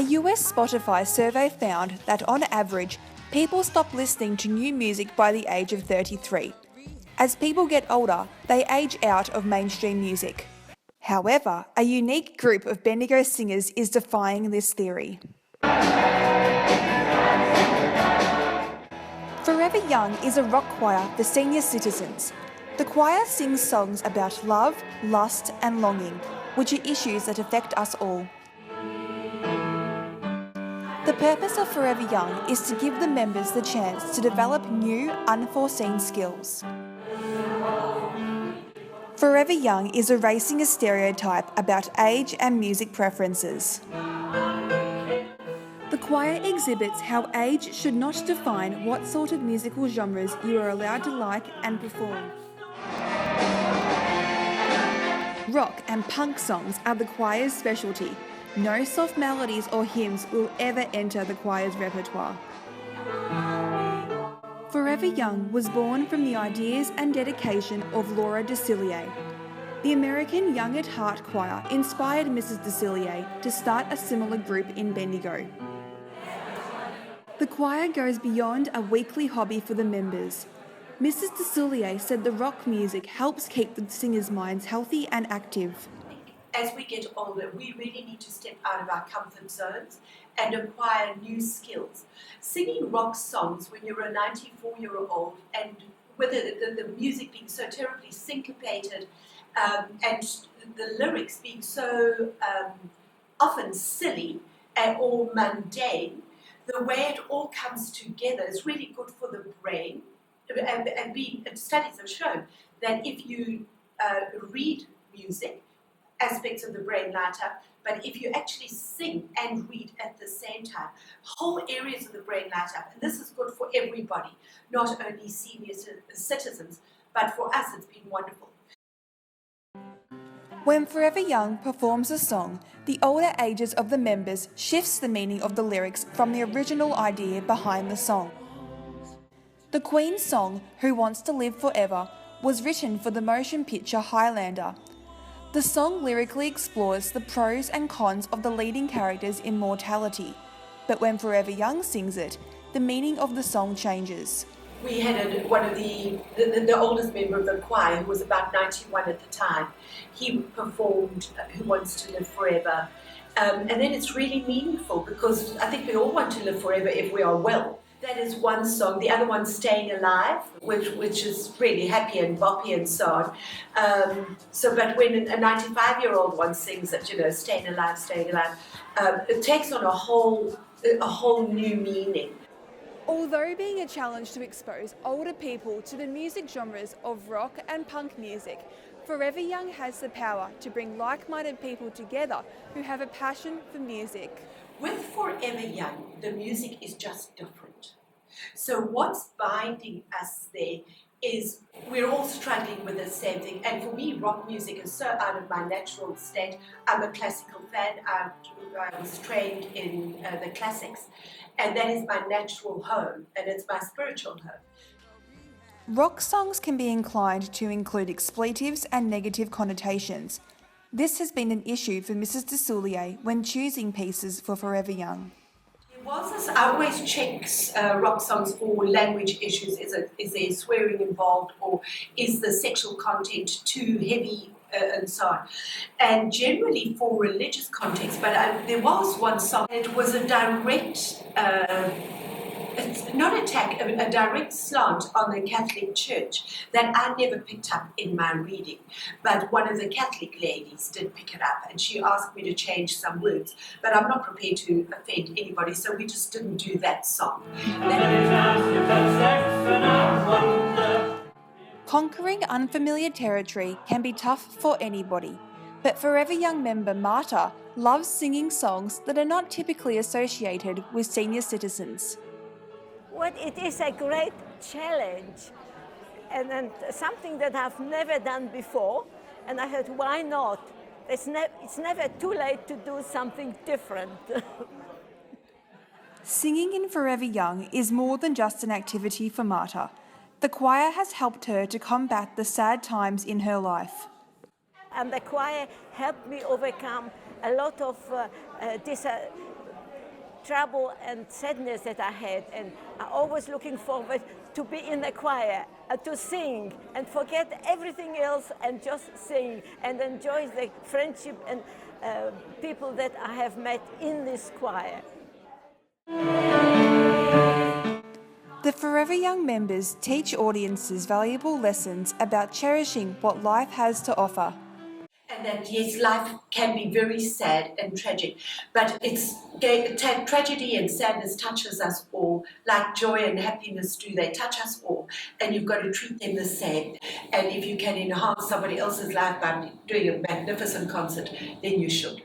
A US Spotify survey found that on average, people stop listening to new music by the age of 33. As people get older, they age out of mainstream music. However, a unique group of Bendigo singers is defying this theory. Forever Young is a rock choir for senior citizens. The choir sings songs about love, lust and longing, which are issues that affect us all. The purpose of Forever Young is to give the members the chance to develop new, unforeseen skills. Forever Young is erasing a stereotype about age and music preferences. The choir exhibits how age should not define what sort of musical genres you are allowed to like and perform. Rock and punk songs are the choir's specialty. No soft melodies or hymns will ever enter the choir's repertoire. Forever Young was born from the ideas and dedication of Laura Desillier. The American Young at Heart choir inspired Mrs. Desillier to start a similar group in Bendigo. The choir goes beyond a weekly hobby for the members. Mrs. Desillier said the rock music helps keep the singers' minds healthy and active. As we get older, we really need to step out of our comfort zones and acquire new skills. Singing rock songs when you're a 94-year-old and with the music being so terribly syncopated and the lyrics being so often silly or mundane, the way it all comes together is really good for the brain. And studies have shown that if you read music, aspects of the brain light up, but if you actually sing and read at the same time, whole areas of the brain light up. And this is good for everybody, not only senior citizens, but for us it's been wonderful. When Forever Young performs a song, the older ages of the members shifts the meaning of the lyrics from the original idea behind the song. The Queen's song, Who Wants to Live Forever, was written for the motion picture Highlander. The song lyrically explores the pros and cons of the leading character's immortality, but when Forever Young sings it, the meaning of the song changes. We had one of the oldest member of the choir, who was about 91 at the time. He performed Who Wants to Live Forever. And then it's really meaningful because I think we all want to live forever if we are well. That is one song. The other one's Staying Alive, which is really happy and boppy and so on. But when a 95-year-old one sings it, Staying Alive, it takes on a whole new meaning. Although being a challenge to expose older people to the music genres of rock and punk music, Forever Young has the power to bring like-minded people together who have a passion for music. With Forever Young, the music is just different. So what's binding us there is we're all struggling with the same thing. And for me, rock music is so out of my natural state. I'm a classical fan. I was trained in the classics. And that is my natural home, and it's my spiritual home. Rock songs can be inclined to include expletives and negative connotations. This has been an issue for Mrs. Desillier when choosing pieces for Forever Young. I always check rock songs for language issues. Is there swearing involved, or is the sexual content too heavy, and so on? And generally for religious context, but there was one song, it was a direct, not attack, a direct slant on the Catholic Church that I never picked up in my reading. But one of the Catholic ladies did pick it up, and she asked me to change some words. But I'm not prepared to offend anybody, so we just didn't do that song. Conquering unfamiliar territory can be tough for anybody, but Forever Young member Marta loves singing songs that are not typically associated with senior citizens. Well, it is a great challenge and something that I've never done before, and I thought, why not? It's never too late to do something different. Singing in Forever Young is more than just an activity for Marta. The choir has helped her to combat the sad times in her life. And the choir helped me overcome a lot of trouble and sadness that I had, and I always looking forward to be in the choir, to sing and forget everything else and just sing and enjoy the friendship and people that I have met in this choir. The Forever Young members teach audiences valuable lessons about cherishing what life has to offer. And that, yes, life can be very sad and tragic, but tragedy and sadness touches us all, like joy and happiness do. They touch us all, and you've got to treat them the same. And if you can enhance somebody else's life by doing a magnificent concert, then you should.